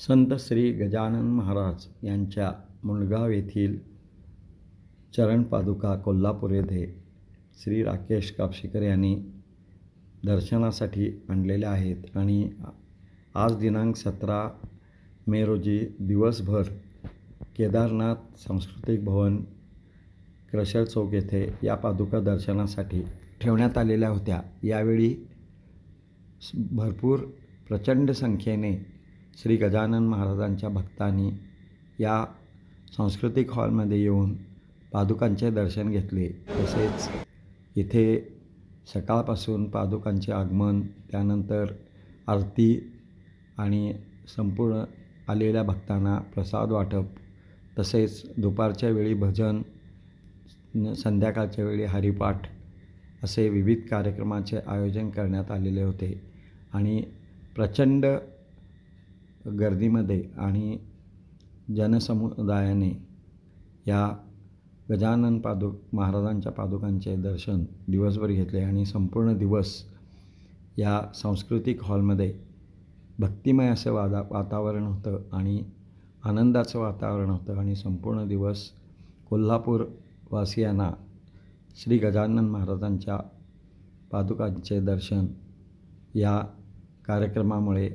संत श्री गजानन महाराज यांच्या मुळगाव येथील चरणपादुका कोल्हापूर येथे श्री राकेश कापशीकर यांनी दर्शनासाठी आणलेल्या आहेत आणि आज दिनांक 17 मे रोजी दिवसभर केदारनाथ सांस्कृतिक भवन क्रशर चौक येथे या पादुका दर्शनासाठी ठेवण्यात आलेल्या होत्या। यावेळी भरपूर प्रचंड संख्येने श्री गजानन महाराजांच्या भक्तांनी या सांस्कृतिक हॉलमध्ये येऊन पादुकांचे दर्शन घेतले। तसेच इथे सकाळपासून पादुकांचे आगमन, त्यानंतर आरती आणि संपूर्ण आलेल्या भक्तांना प्रसाद वाटप, तसेच दुपारच्या वेळी भजन, संध्याकाळच्या वेळी हरिपाठ असे विविध कार्यक्रमाचे आयोजन करण्यात आलेले होते आणि प्रचंड गर्दीमध्ये आणि जनसमुदायाने या गजानन महाराजांच्या पादुकांचे दर्शन दिवसभर घेतले आणि संपूर्ण दिवस या सांस्कृतिक हॉलमध्ये भक्तिमय असं वातावरण होतं आणि आनंदाचं वातावरण होतं आणि संपूर्ण दिवस कोल्हापूरवासियांना श्री गजानन महाराजांच्या पादुकांचे दर्शन या कार्यक्रमामुळे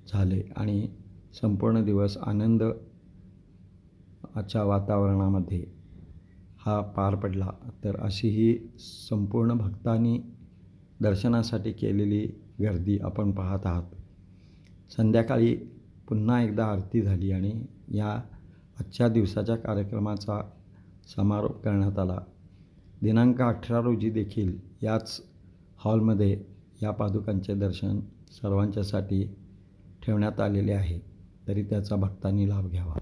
झाले आणि संपूर्ण दिवस आनंदाच्या वातावरणामध्ये हा पार पडला। तर अशी ही संपूर्ण भक्तांनी दर्शनासाठी केलेली गर्दी आपण पाहत आहात। संध्याकाळी पुन्हा एकदा आरती झाली आणि या आजच्या दिवसाच्या कार्यक्रमाचा समारोप करण्यात आला। दिनांक 18 रोजी देखील याच हॉलमध्ये या पादुकांचे दर्शन सर्वांच्यासाठी ठेवण्यात आलेले आहे, तरी त्याचा भक्तांनी लाभ घ्यावा।